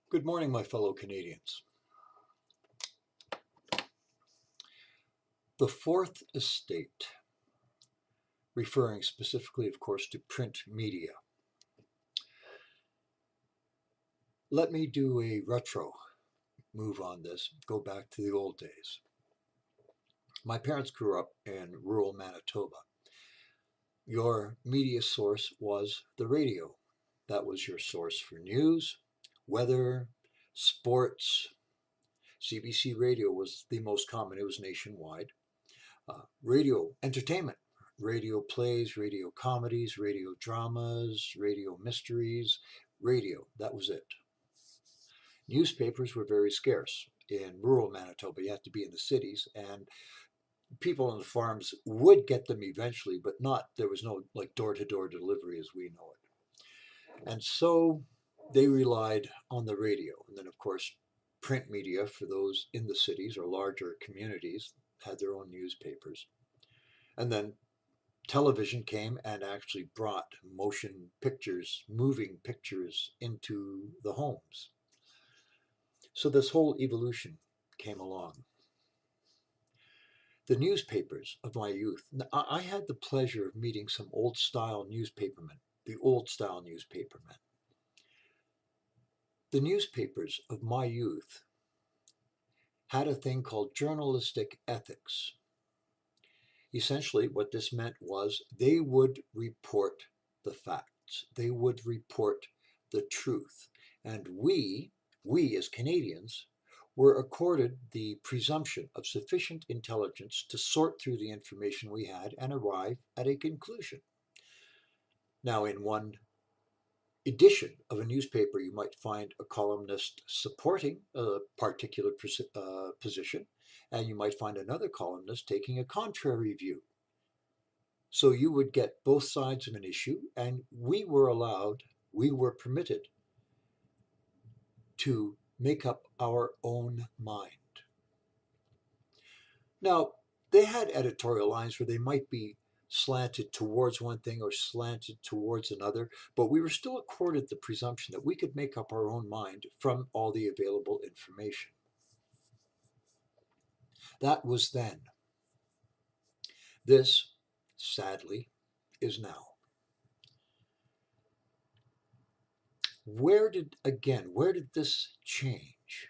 Good morning, my fellow Canadians. The Fourth Estate, referring specifically, of course, to print media. Let me do a retro move on this, go back to the old days. My parents grew up in rural Manitoba. Your media source was the radio. That was your source for news, weather, sports. CBC radio was the most common, it was nationwide. Radio entertainment, radio plays, radio comedies, radio dramas, radio mysteries, radio. That was it. Newspapers were very scarce. In rural Manitoba, you had to be in the cities, and people on the farms would get them eventually, but not, there was no like door to door delivery as we know it. And so they relied on the radio. And then, of course, print media for those in the cities or larger communities had their own newspapers. And then television came and actually brought motion pictures, moving pictures into the homes. So this whole evolution came along. The newspapers of my youth, I had the pleasure of meeting some old style newspapermen, the old style newspapermen. The newspapers of my youth had a thing called journalistic ethics. Essentially, what this meant was they would report the facts. They would report the truth. And we as Canadians, were accorded the presumption of sufficient intelligence to sort through the information we had and arrive at a conclusion. Now, in one edition of a newspaper, you might find a columnist supporting a particular position, and you might find another columnist taking a contrary view. So you would get both sides of an issue, and we were permitted to make up our own mind. Now, they had editorial lines where they might be slanted towards one thing or slanted towards another, but we were still accorded the presumption that we could make up our own mind from all the available information. That was then. This, sadly, is now. Where did this change?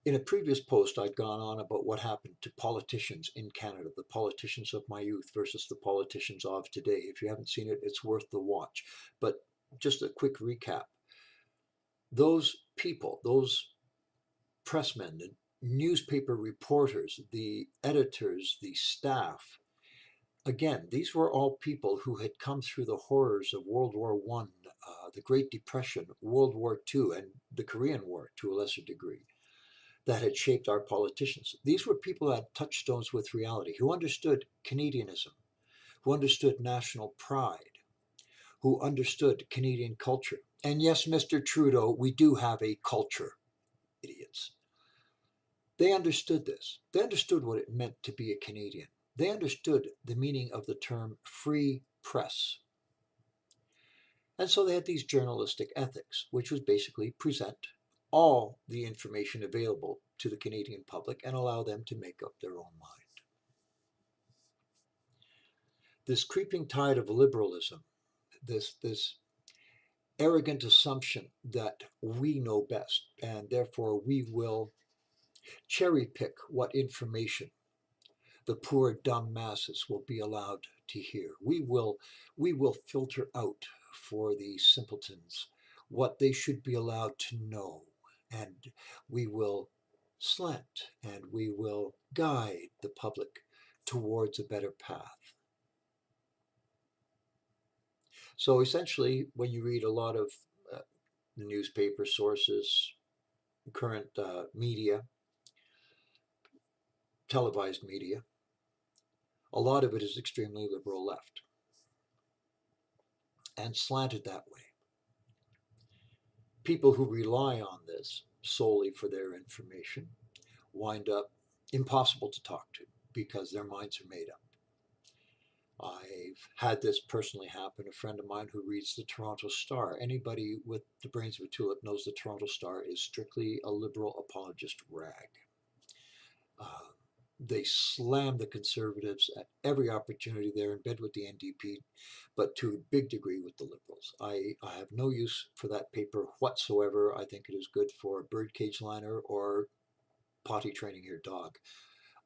In a previous post, I'd gone on about what happened to politicians in Canada, the politicians of my youth versus the politicians of today. If you haven't seen it, it's worth the watch. But just a quick recap. Those people, those pressmen, the newspaper reporters, the editors, the staff, again, these were all people who had come through the horrors of World War I, the Great Depression, World War II, and the Korean War to a lesser degree, that had shaped our politicians. These were people who had touchstones with reality, who understood Canadianism, who understood national pride, who understood Canadian culture. And yes, Mr. Trudeau, we do have a culture, idiots. They understood this. They understood what it meant to be a Canadian. They understood the meaning of the term free press. And so they had these journalistic ethics, which was basically present all the information available to the Canadian public and allow them to make up their own mind. This creeping tide of liberalism, this arrogant assumption that we know best and therefore we will cherry pick what information the poor dumb masses will be allowed to hear. We will filter out for the simpletons what they should be allowed to know, and we will slant and we will guide the public towards a better path. So essentially, when you read a lot of newspaper sources, current media, televised media, a lot of it is extremely liberal left and slanted that way. People who rely on this solely for their information wind up impossible to talk to because their minds are made up. I've had this personally happen. A friend of mine who reads the Toronto Star. Anybody with the brains of a tulip knows the Toronto Star is strictly a liberal apologist rag. Uh, they slam the Conservatives at every opportunity. They're in bed with the NDP, but to a big degree with the Liberals. I have no use for that paper whatsoever. I think it is good for a birdcage liner or potty training your dog.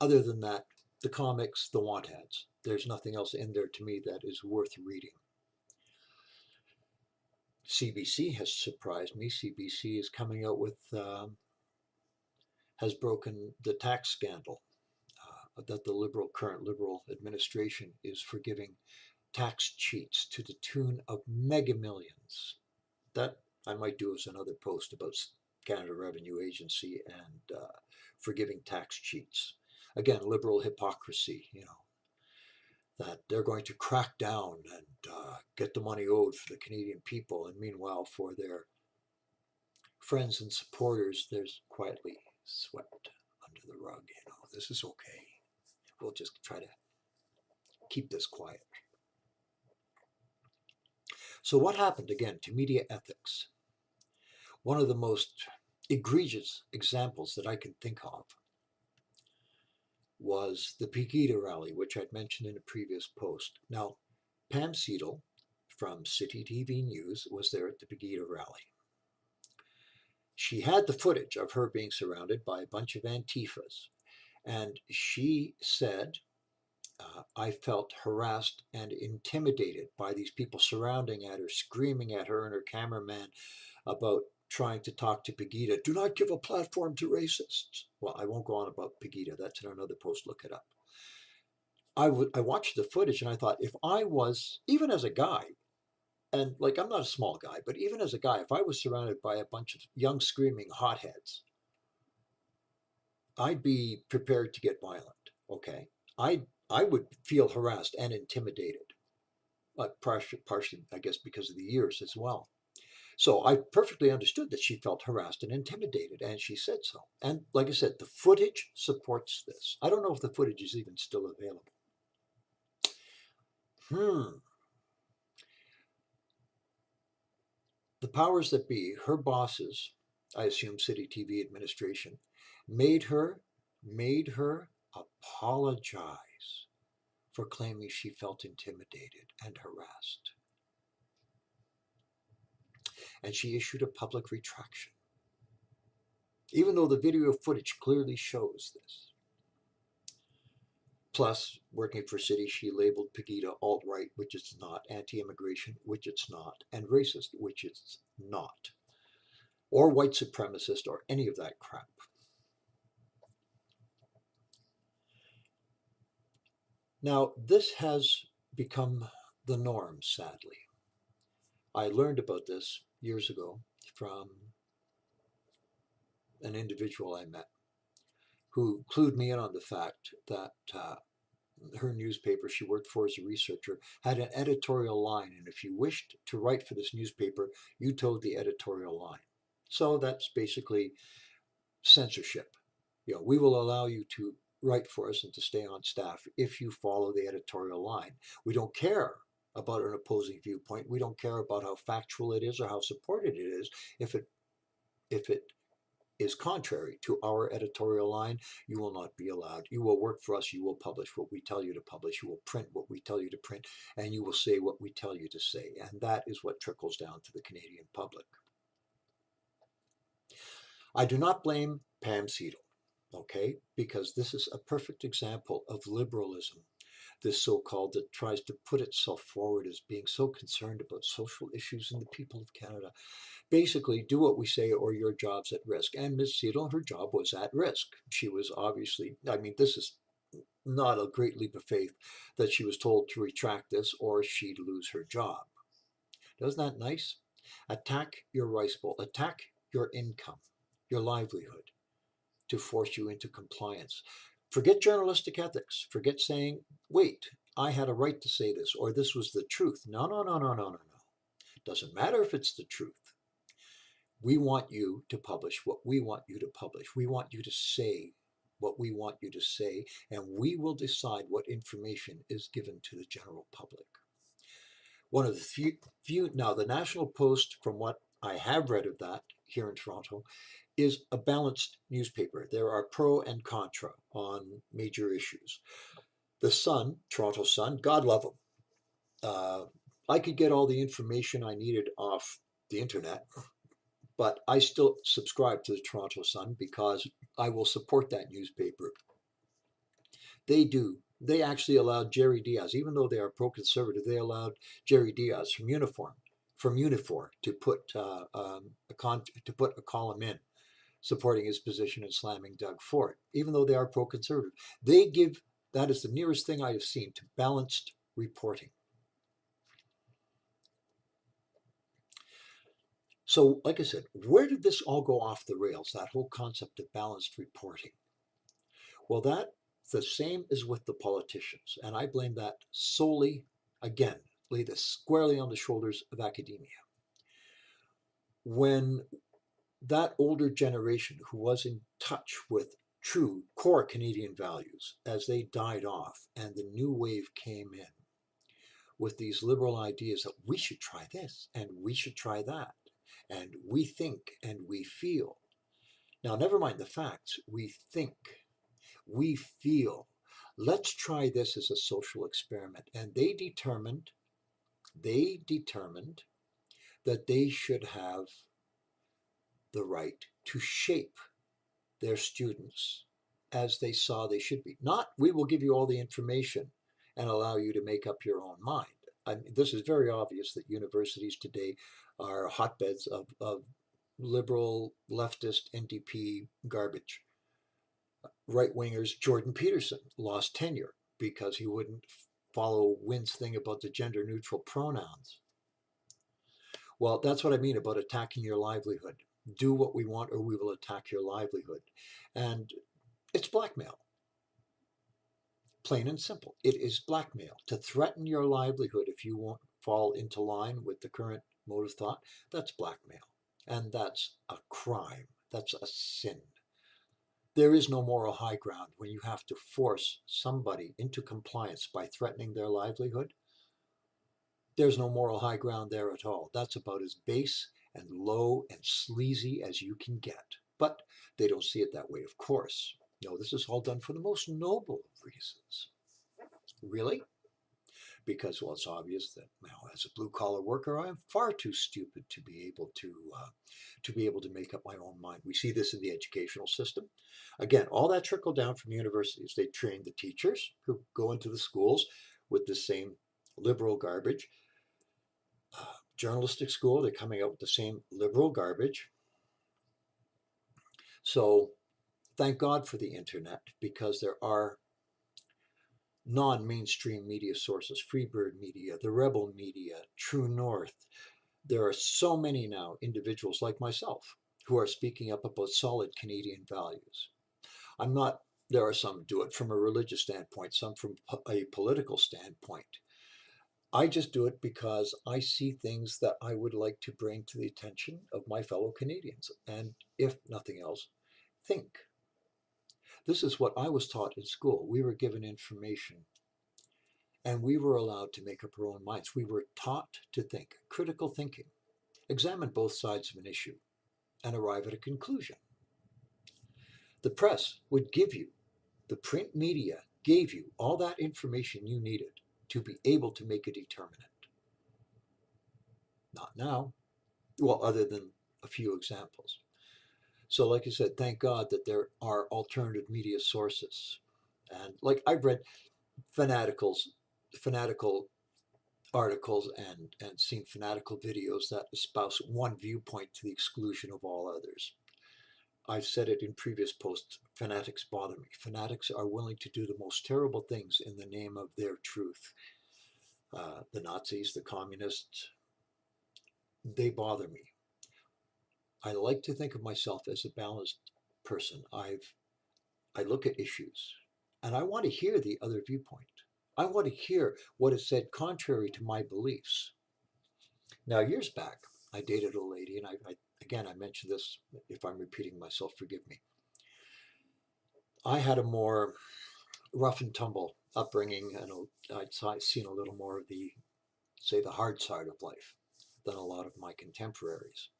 Other than that, the comics, the want ads. There's nothing else in there to me that is worth reading. CBC has surprised me. CBC is coming out with, has broken the tax scandal that the current Liberal administration is forgiving tax cheats to the tune of mega millions. That I might do as another post about Canada Revenue Agency and forgiving tax cheats. Again, liberal hypocrisy, that they're going to crack down and get the money owed for the Canadian people. And meanwhile, for their friends and supporters, there's quietly swept under the rug. This is okay. We'll just try to keep this quiet. So, what happened again to media ethics? One of the most egregious examples that I can think of was the Pegida rally, which I'd mentioned in a previous post. Now, Pam Seidel from City TV News was there at the Pegida rally. She had the footage of her being surrounded by a bunch of Antifas, and she said, I felt harassed and intimidated by these people surrounding at her, screaming at her and her cameraman about trying to talk to Pegida. Do not give a platform to racists. Well, I won't go on about Pegida. That's in another post. Look it up. I watched the footage and I thought, if I was, even as a guy, and like I'm not a small guy, but even as a guy, if I was surrounded by a bunch of young screaming hotheads, I'd be prepared to get violent. Okay, I would feel harassed and intimidated, partially, I guess, because of the years as well. So I perfectly understood that she felt harassed and intimidated, and she said so. And like I said, the footage supports this. I don't know if the footage is even still available. The powers that be, her bosses, I assume City TV administration, made her apologize for claiming she felt intimidated and harassed. And she issued a public retraction, even though the video footage clearly shows this. Plus, working for City, she labeled Pegida alt-right, which it's not, anti-immigration, which it's not, and racist, which it's not, or white supremacist, or any of that crap. Now, this has become the norm, sadly. I learned about this years ago from an individual I met who clued me in on the fact that her newspaper she worked for as a researcher had an editorial line, and if you wished to write for this newspaper, you toed the editorial line. So that's basically censorship. We will allow you to write for us and to stay on staff if you follow the editorial line. We don't care about an opposing viewpoint. We don't care about how factual it is or how supported it is. If it is contrary to our editorial line, you will not be allowed. You will work for us. You will publish what we tell you to publish. You will print what we tell you to print, and you will say what we tell you to say. And that is what trickles down to the Canadian public. I do not blame Pam Seidel, okay, because this is a perfect example of liberalism, this so-called, that tries to put itself forward as being so concerned about social issues and the people of Canada. Basically, do what we say or your job's at risk. And Ms. Seidel, her job was at risk. She was obviously, this is not a great leap of faith that she was told to retract this or she'd lose her job. Isn't that nice? Attack your rice bowl, attack your income, your livelihood, to force you into compliance. Forget journalistic ethics. Forget saying, wait, I had a right to say this, or this was the truth. No, no, no, no, no, no, no. Doesn't matter if it's the truth. We want you to publish what we want you to publish. We want you to say what we want you to say, and we will decide what information is given to the general public. One of the few now, the National Post, from what I have read of that here in Toronto, is a balanced newspaper. There are pro and contra on major issues. The Sun, Toronto Sun, God love them. I could get all the information I needed off the internet, but I still subscribe to the Toronto Sun because I will support that newspaper. They do. They actually allowed Jerry Diaz, even though they are pro-conservative, they allowed Jerry Diaz from Unifor to put to put a column in supporting his position and slamming Doug Ford, even though they are pro-conservative. They give that is the nearest thing I have seen to balanced reporting. So, like I said, where did this all go off the rails? That whole concept of balanced reporting. Well, that's the same as with the politicians, and I blame that solely, again, lay this squarely on the shoulders of academia. When that older generation who was in touch with true core Canadian values, as they died off and the new wave came in with these liberal ideas that we should try this and we should try that, and we think and we feel. Now, never mind the facts, we think, we feel. Let's try this as a social experiment. And they determined that they should have the right to shape their students as they saw they should be. Not, we will give you all the information and allow you to make up your own mind. I mean, this is very obvious that universities today are hotbeds of liberal, leftist, NDP garbage. Right wingers, Jordan Peterson lost tenure because he wouldn't follow Wynn's thing about the gender neutral pronouns. Well, that's what I mean about attacking your livelihood. Do what we want or we will attack your livelihood. And it's blackmail. Plain and simple. It is blackmail. To threaten your livelihood if you won't fall into line with the current mode of thought, that's blackmail. And that's a crime. That's a sin. There is no moral high ground when you have to force somebody into compliance by threatening their livelihood. There's no moral high ground there at all. That's about as base and low and sleazy as you can get. But they don't see it that way, of course. No, this is all done for the most noble of reasons. Really? Because, well, it's obvious that now, as a blue-collar worker, I am far too stupid to be able to make up my own mind. We see this in the educational system. Again, all that trickled down from universities. They train the teachers who go into the schools with the same liberal garbage. Journalistic school, they're coming out with the same liberal garbage. So thank God for the internet, because there are non-mainstream media sources, Freebird Media, the Rebel Media, True North. There are so many now individuals like myself who are speaking up about solid Canadian values. There are some do it from a religious standpoint, some from a political standpoint. I just do it because I see things that I would like to bring to the attention of my fellow Canadians. And if nothing else, think. This is what I was taught in school. We were given information and we were allowed to make up our own minds. We were taught to think, critical thinking, examine both sides of an issue, and arrive at a conclusion. The press would give you, the print media gave you all that information you needed to be able to make a determinant. Not now. Well, other than a few examples. So, like I said, thank God that there are alternative media sources. And like I've read fanatical articles and seen fanatical videos that espouse one viewpoint to the exclusion of all others. I've said it in previous posts, fanatics bother me. Fanatics are willing to do the most terrible things in the name of their truth. The Nazis, the communists, they bother me. I like to think of myself as a balanced person. I look at issues and I want to hear the other viewpoint. I want to hear what is said contrary to my beliefs. Now, years back, I dated a lady, and again, I mentioned this. If I'm repeating myself, forgive me. I had a more rough and tumble upbringing, and I'd seen a little more of the, say, the hard side of life than a lot of my contemporaries.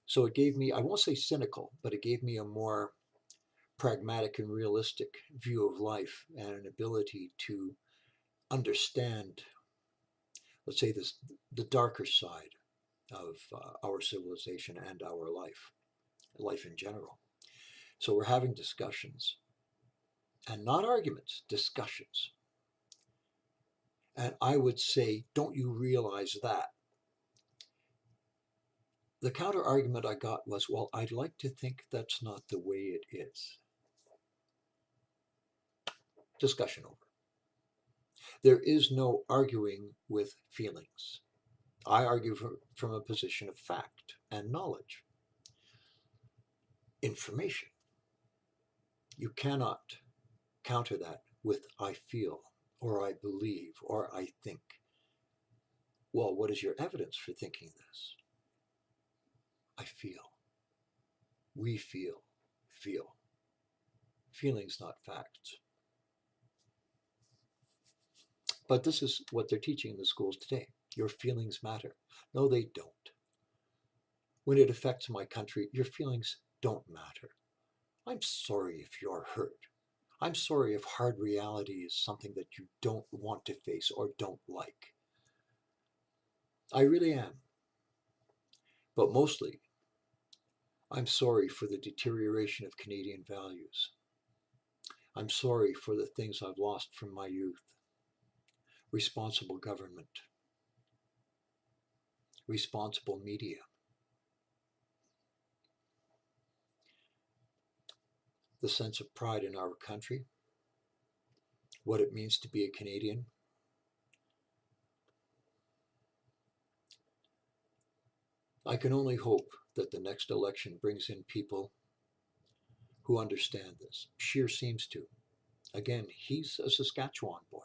So it gave me, I won't say cynical, but it gave me a more pragmatic and realistic view of life and an ability to understand, let's say, this, the darker side of our civilization and our life in general. So we're having discussions, and not arguments, discussions. And I would say, don't you realize that? The counter argument I got was, well, I'd like to think that's not the way it is. Discussion over. There is no arguing with feelings. I argue from a position of fact and knowledge, information. You cannot counter that with I feel, or I believe, or I think. Well, what is your evidence for thinking this? I feel. We feel. Feel. Feelings, not facts. But this is what they're teaching in the schools today. Your feelings matter. No, they don't. When it affects my country, your feelings don't matter. I'm sorry if you're hurt. I'm sorry if hard reality is something that you don't want to face or don't like. I really am. But mostly, I'm sorry for the deterioration of Canadian values. I'm sorry for the things I've lost from my youth. Responsible government, responsible media, the sense of pride in our country, what it means to be a Canadian. I can only hope that the next election brings in people who understand this. Scheer seems to. Again, he's a Saskatchewan boy.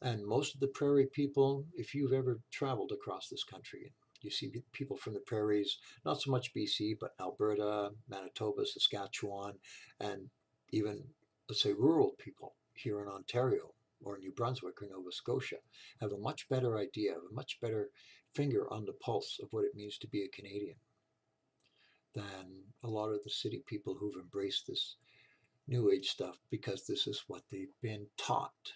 And most of the prairie people, if you've ever traveled across this country, you see people from the prairies, not so much BC, but Alberta, Manitoba, Saskatchewan, and even, let's say, rural people here in Ontario or New Brunswick or Nova Scotia have a much better idea, have a much better finger on the pulse of what it means to be a Canadian than a lot of the city people who've embraced this New Age stuff because this is what they've been taught.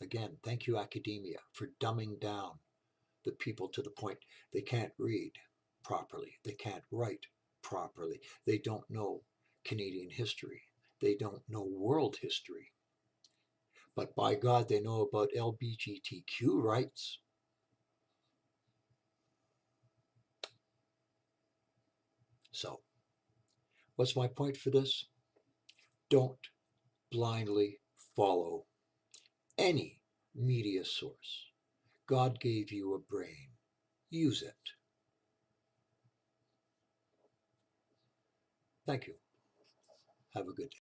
Again, thank you, academia, for dumbing down the people to the point they can't read properly, they can't write properly, they don't know Canadian history, they don't know world history. But by God, they know about LGBTQ rights. So, what's my point for this? Don't blindly follow any media source. God gave you a brain. Use it. Thank you. Have a good day.